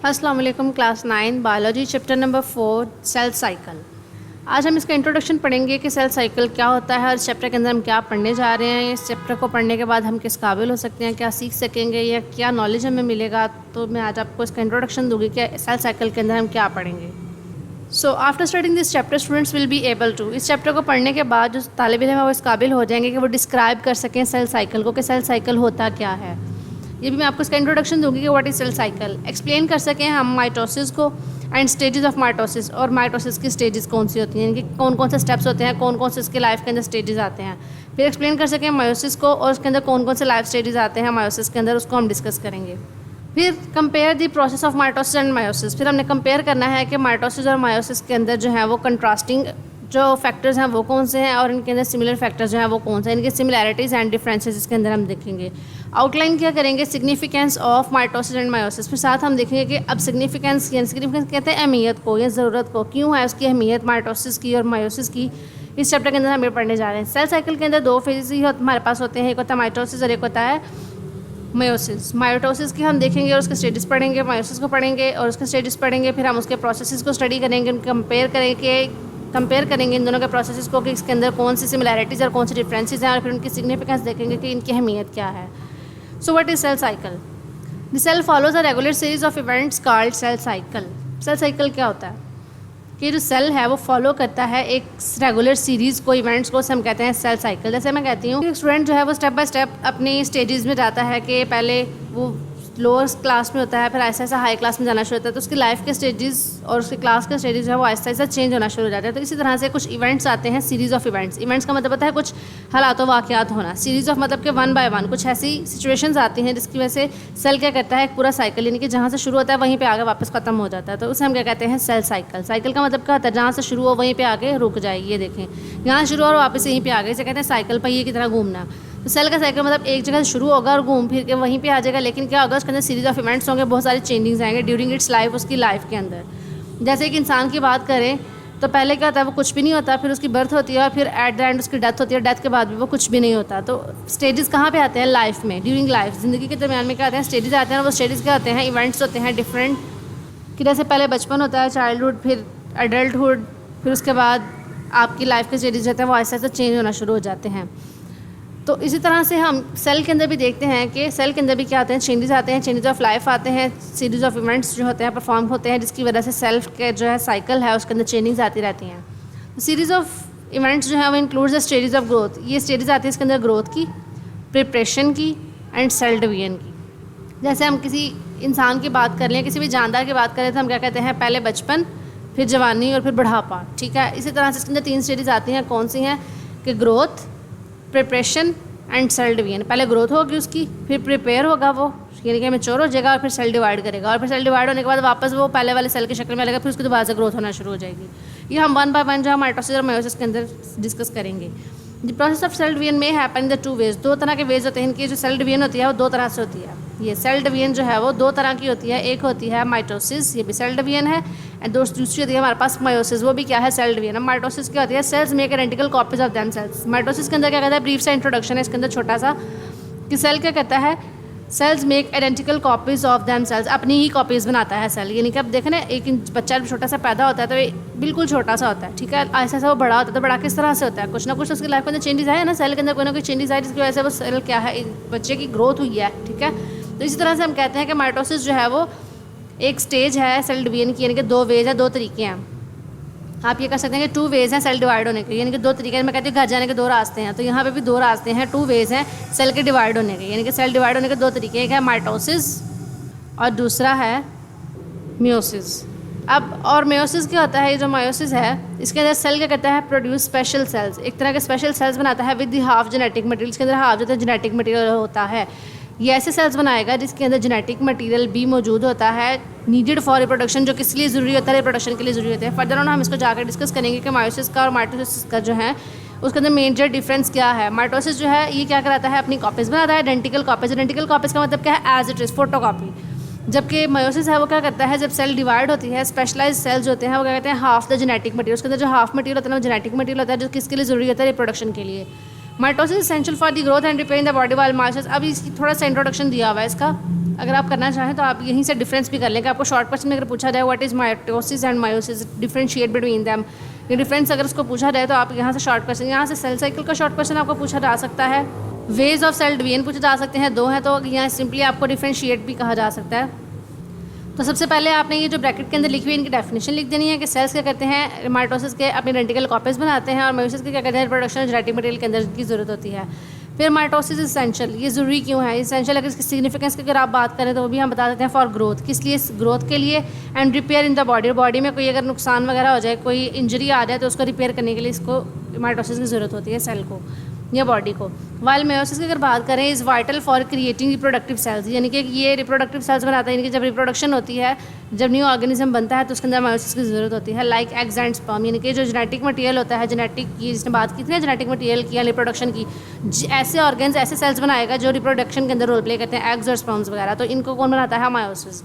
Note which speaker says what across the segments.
Speaker 1: अस्सलाम वालेकुम class 9 biology chapter number 4 cell cycle. आज हम इसका इंट्रोडक्शन पढ़ेंगे कि सेल साइकिल क्या होता है और इस चैप्टर के अंदर हम क्या पढ़ने जा रहे हैं। इस चैप्टर को पढ़ने के बाद हम किस काबिल हो सकते हैं, क्या सीख सकेंगे या क्या नॉलेज हमें मिलेगा। तो मैं आज आपको इसका इंट्रोडक्शन दूंगी कि सेल साइकिल के अंदर हम क्या पढ़ेंगे। So after studying this chapter students will be able to, इस चैप्टर को पढ़ने के बाद जो तालिब इल्म है वो इस काबिल हो जाएंगे कि वो डिस्क्राइब कर सकें सेल साइकिल को, कि सेल साइकिल होता क्या है। ये भी मैं आपको इसका इंट्रोडक्शन दूंगी कि what is cell cycle, explain कर सकें हम माइटोसिस को एंड स्टेजेस ऑफ माइटोसिस, और माइटोसिस की स्टेजेस कौन सी होती हैं, इनके कौन कौन से स्टेप्स होते हैं, कौन कौन से इसके लाइफ के अंदर स्टेजेस आते हैं। फिर एक्सप्लेन कर सकें मायोसिस को और उसके अंदर कौन कौन से लाइफ स्टेजेस आते हैं मायोसिस के अंदर, उसको हम डिस्कस करेंगे। फिर compare the process of mitosis and meiosis, फिर हमने कंपेयर करना है कि माइटोसिस और मायोसिस के अंदर जो है वो कंट्रास्टिंग जो फैक्टर्स हैं वो कौन से हैं और इनके अंदर सिमिलर फैक्टर्स जो हैं वो कौन से हैं, इनके सिमिलैरिटीज़ एंड डिफरेंसेस इसके अंदर हम देखेंगे। आउटलाइन क्या करेंगे, significance of mitosis and meiosis, फिर साथ हम देखेंगे कि अब सिग्निफिकेंस कहते हैं अहमियत को या ज़रूरत को, क्यों है उसकी अहमियत माइटोसिस की और मायोसिस की। इस चैप्टर के अंदर हम ये पढ़ने जा रहे हैं। सेल साइकिल के अंदर दो फेजेस ही हमारे पास होते हैं, एक होता है माइटोसिस और एक होता है मायोसिस। माइटोसिस की हम देखेंगे और उसके स्टेजेस पढ़ेंगे, मायोसिस को पढ़ेंगे और उसके स्टेजेस पढ़ेंगे, फिर हम उसके प्रोसेसेस को स्टडी करेंगे, कंपेयर करेंगे इन दोनों के प्रोसेसेस को कि इसके अंदर कौन सी सिमिलैरिटीज़ और कौन सी डिफरेंसेस हैं, और फिर उनकी सिग्निफिकेंस देखेंगे कि इनकी अहमियत क्या है। So what is cell cycle? The cell follows a regular series of events called cell cycle. Cell cycle क्या होता है कि जो सेल है वो फॉलो करता है एक रेगुलर सीरीज़ को, इवेंट्स को, हम कहते हैं सेल साइकिल। जैसे मैं कहती हूँ कि स्टूडेंट जो है वो स्टेप बाय स्टेप अपनी स्टेजेस में जाता है कि पहले वो लोअर क्लास में होता है, फिर ऐसा ऐसा हाई क्लास में जाना शुरू होता है, तो उसकी लाइफ के स्टेजेस और उसके क्लास के स्टेजेस जो है वो ऐसा ऐसा चेंज होना शुरू हो जाता है। तो इसी तरह से कुछ इवेंट्स आते हैं, सीरीज़ ऑफ इवेंट्स। इवेंट्स का मतलब होता है कुछ हालात वाक़यात होना, सीरीज़ ऑफ मतलब कि वन बाय वन कुछ ऐसी सिचुएशंस आती हैं जिसकी वजह से सेल क्या करता है एक पूरा साइकिल, यानी कि जहाँ से शुरू होता है वहीं पे आगे वापस ख़त्म हो जाता है, तो उसे हम क्या कहते हैं सेल साइकिल। साइकिल का मतलब क्या होता है, जहाँ से शुरू हो वहीं पर आगे रुक जाए। ये देखें, यहाँ शुरू और वापस यहीं पर आगे, इसे कहते हैं साइकिल पहिए की तरह घूमना। तो सेल का साइकिल मतलब एक जगह से शुरू होगा और घूम फिर के वहीं पे आ जाएगा, लेकिन क्या होगा उसके अंदर सीरीज ऑफ इवेंट्स होंगे, बहुत सारे चेंजिंग्स आएंगे ड्यूरिंग इट्स लाइफ, उसकी लाइफ के अंदर। जैसे एक इंसान की बात करें तो पहले क्या होता है वो कुछ भी नहीं होता, फिर उसकी बर्थ होती है और फिर एट द एंड उसकी डेथ होती है, डेथ के बाद भी वो कुछ भी नहीं होता। तो स्टेजेस कहाँ पे आते हैं लाइफ में, ड्यूरिंग लाइफ, ज़िंदगी के दरमियान में क्या आते हैं स्टेजेस आते हैं, और वो स्टेजेस क्या होते हैं इवेंट्स होते हैं डिफरेंट, कि जैसे पहले बचपन होता है, चाइल्डहुड, फिर एडल्टहुड, फिर उसके बाद आपकी लाइफ के स्टेजेस होते हैं वो ऐसे ऐसे चेंज होना शुरू हो जाते हैं। तो इसी तरह से हम सेल के अंदर भी देखते हैं कि सेल के अंदर भी क्या आते हैं चेंजेस आते हैं, चेंजेस ऑफ लाइफ आते हैं, सीरीज ऑफ इवेंट्स जो होते हैं परफॉर्म होते हैं, जिसकी वजह से सेल्फ के जो है साइकिल है उसके अंदर चेंजिंग्स आती रहती हैं। तो सीरीज ऑफ इवेंट्स जो है वो includes the stages of growth, ये स्टेजेस आती है इसके अंदर ग्रोथ की, प्रिपरेशन की एंड सेल डिवीजन की। जैसे हम किसी इंसान की बात कर लें, किसी भी जानदार की बात करें तो हम क्या कहते हैं पहले बचपन, फिर जवानी और फिर बुढ़ापा, ठीक है। इसी तरह से इसके अंदर 3 स्टेजेस आती हैं, कौन सी हैं कि growth, preparation and cell division. पहले ग्रोथ होगी उसकी, फिर प्रिपेयर होगा वो, यानी कि मैच्योर हो जाएगा, और फिर सेल डिवाइड करेगा, और फिर सेल डिवाइड होने के बाद वापस वो पहले वाले सेल की शक्ल में आएगा, फिर उसकी दोबारा से ग्रोथ होना शुरू हो जाएगी। ये हम वन बाय वन जो है माइटोसिस और मायोसिस के अंदर डिस्कस करेंगे। The process of cell division में हैपन इन द 2 वेज, 2 तरह के वेज होते हैं इनकी। जो सेल डिवीजन होती है वो 2 तरह से होती है। ये सेल डिवीजन जो है वो 2 तरह की होती है, एक होती है माइटोसिस, ये भी सेल डिवीजन है, एंड दूसरी होती है हमारे पास मायोसिस, वो भी क्या है सेल डिवीजन। माइटोसिस क्या होती है, cells make identical copies of them cells. Mitosis के अंदर क्या कहता है, ब्रीफ सा इंट्रोडक्शन है इसके अंदर छोटा सा, कि सेल क्या कहता है, cells make identical copies of them cells, अपनी ही कॉपीज़ बनाता है सेल। यानी कि अब देखें ना, एक बच्चा छोटा सा पैदा होता है तो ये बिल्कुल छोटा सा होता है, ठीक है, ऐसा ऐसा वो बड़ा होता है। तो बड़ा किस तरह से होता है, कुछ ना कुछ उसकी लाइफ के अंदर चेंजेस आए ना, सेल के अंदर कोई ना कोई चेंजेस आए जिसकी वजह से वो सेल क्या है, बच्चे की ग्रोथ हुई है, ठीक है। तो इसी तरह से हम कहते हैं कि माइटोसिस जो है वो एक स्टेज है सेल डिवीजन की, यानी कि 2 वेज है, 2 तरीके हैं। आप ये कर सकते हैं कि 2 वेज हैं सेल डिवाइड होने के, यानी कि 2 तरीके हैं। मैं कहती हूँ घर जाने के 2 रास्ते हैं, तो यहाँ पे भी 2 रास्ते हैं, 2 वेज हैं सेल के डिवाइड होने के, यानी कि सेल डिवाइड होने के 2 तरीके, एक है माइटोसिस और दूसरा है मियोसिस। अब और मियोसिस क्या होता है, ये जो मायोसिस है इसके अंदर सेल क्या करता है, प्रोड्यूस स्पेशल सेल्स, एक तरह के स्पेशल सेल्स बनाता है with the half genetic material. इसके अंदर हाफ जो जेनेटिक मटेरियल होता है, ये ऐसे सेल्स बनाएगा जिसके अंदर जेनेटिक मटेरियल भी मौजूद होता है, नीडेड फॉर रिप्रोडक्शन, जो किस लिए ज़रूरी होता है, रिप्रोडक्शन के लिए ज़रूरी होता है। फर्दर ऑन हम इसको जाकर डिस्कस करेंगे कि मायोसिस का और माइटोसिस का जो है उसके अंदर मेजर डिफरेंस क्या है। माइटोसिस जो है ये क्या कराता है, अपनी कॉपीज़ बनाता है, आइडेंटिकल कॉपीज़। आइडेंटिकल कॉपीज़ का मतलब क्या है, as it is, photocopy. जबकि मायोसिस है वो क्या करता है, जब सेल डिवाइड होती है, स्पेशलाइज सेल्स होते हैं, वो क्या कहते हैं हाफ द जेनेटिक मटेरियल। उसके अंदर जो हाफ मटेरियल होता है ना, जेनेटिक मटेरियल होता है, जो किसके लिए ज़रूरी होता है, रिप्रोडक्शन के लिए। Mitosis essential for the growth and repair in the body, while meiosis, अब इसकी थोड़ा सा इंट्रोडक्शन दिया हुआ है इसका, अगर आप करना चाहें तो आप यहीं से डिफरेंस भी कर लेंगे। आपको शॉर्ट क्वेश्चन में अगर पूछा जाए what is mitosis and meiosis, differentiate between them, ये डिफरेंस अगर उसको पूछा जाए तो आप यहाँ से शॉर्ट क्वेश्चन, यहाँ से सेल साइकिल का शॉर्ट क्वेश्चन आपको पूछा जा सकता है। वेज ऑफ सेल डिवीजन पूछे जा सकते हैं, 2 हैं तो यहाँ सिंपली आपको डिफरेंशिएट भी कहा जा सकता है। तो सबसे पहले आपने ये जो ब्रैकेट के अंदर लिखी हुई इनकी डेफिनेशन लिख देनी है कि सेल्स क्या करते हैं, माइटोसिस के अपनी आइडेंटिकल कॉपीज बनाते हैं, और मायोसिस के क्या करते हैं, रिप्रोडक्शन जेनेटिक मटेरियल के अंदर की ज़रूरत होती है। फिर माइटोसिस इसेंशियल, ये ज़रूरी क्यों है, इसेंशियल अगर इसकी सिग्निफिकेंस की अगर आप बात करें तो वो भी हम बता देते हैं फॉर ग्रोथ, किस लिए, ग्रोथ के लिए, and repair in the body, body में कोई अगर नुकसान वगैरह हो जाए, कोई इंजरी आ जाए तो उसको रिपेयर करने के लिए इसको माइटोसिस की ज़रूरत होती है सेल को या बॉडी को। वाइल मेयोसिस की अगर बात करें is vital for creating reproductive cells, यानी कि ये रिप्रोडक्टिव सेल्स बनाता है, यानी कि जब रिप्रोडक्शन होती है, जब न्यू ऑर्गेनिज्म बनता है तो उसके अंदर मेयोसिस की ज़रूरत होती है। लाइक एग्स एंड स्पर्म, यानी कि जो जेनेटिक मटेरियल होता है, जेनेटिक की जिसने बात की थी ना जेनेटिक मटेरियल की या रिप्रोडक्शन की, ऐसे ऑर्गन्स ऐसे सेल्स बनाएगा जो रिप्रोडक्शन के अंदर रोल प्ले करते हैं, एग्स और स्पर्म्स वगैरह, तो इनको कौन बनाता है, मायोसिस।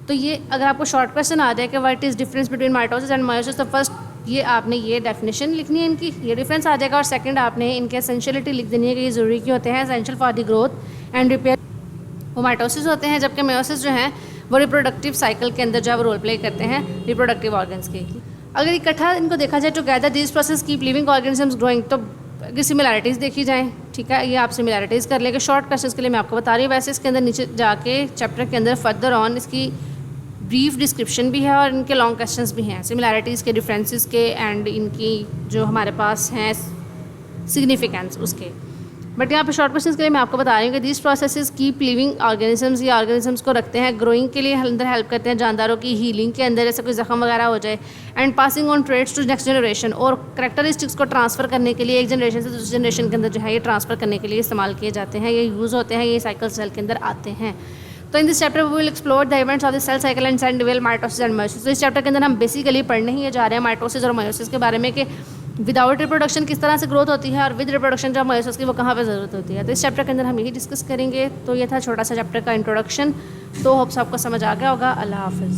Speaker 1: तो ये अगर आपको शॉर्ट क्वेश्चन आ जाए कि what is difference between mitosis and meiosis, तो फर्स्ट ये आपने ये डेफिनेशन लिखनी है इनकी, ये डिफरेंस आ जाएगा, और सेकंड आपने इनके एसेंशियलिटी लिख देनी है कि ये ज़रूरी क्यों होते हैं, essential for the growth and repair, वो माइटोसिस होते हैं, जबकि मेयोसिस जो हैं वो रिप्रोडक्टिव साइकिल के अंदर जो है वो रोल प्ले करते हैं रिप्रोडक्टिव ऑर्गन्स के। अगर इकट्ठा इनको देखा जाए together this process keep living organisms growing, तो अगर सिमिलैरिटीज़ देखी जाएँ, ठीक है, ये आप सिमिलैरिटीज़ कर लेंगे। शॉर्ट क्वेश्चन के लिए मैं आपको बता रही हूँ, वैसे इसके अंदर नीचे जाके चैप्टर के अंदर फर्दर ऑन इसकी ब्रीफ डिस्क्रिप्शन भी है और इनके लॉन्ग क्वेश्चंस भी हैं सिमिलैरिटीज़ के, डिफरेंसेस के, एंड इनकी जो हमारे पास हैं सिग्निफिकेंस उसके। बट यहाँ पे शॉर्ट क्वेश्चंस के लिए मैं आपको बता रही हूँ कि this processes keep living organisms, ये ऑर्गेनिजम्स को रखते हैं ग्रोइंग के लिए, अंदर हेल्प करते हैं जानदारों की हीलिंग के अंदर, जैसे कोई जख्म वगैरह हो जाए, and passing on traits to next generation, और करेक्टरिस्टिक्स को ट्रांसफ़र करने के लिए एक जनरेशन से दूसरी जनरेशन के अंदर जो है ये ट्रांसफ़र करने के लिए इस्तेमाल किए जाते हैं, ये यूज़ होते हैं, ये साइकिल सेल के अंदर आते हैं। तो in this chapter we will explore the events of the cell cycle and cell division, mitosis and meiosis. तो इस चैप्टर के अंदर हम बेसिकली पढ़ने ही जा रहे हैं माइटोसिस और मायोसिस के बारे में कि विदाउट रिप्रोडक्शन किस तरह से ग्रोथ होती है, और विद रिप्रोडक्शन जो मायोसिस की वो कहाँ पे ज़रूरत होती है। तो इस चैप्टर के अंदर हम यही डिस्कस करेंगे। तो ये था छोटा सा चैप्टर का इंट्रोडक्शन। तो होप्स आपको समझ आ गया होगा। अल्लाह हाफ़िज़।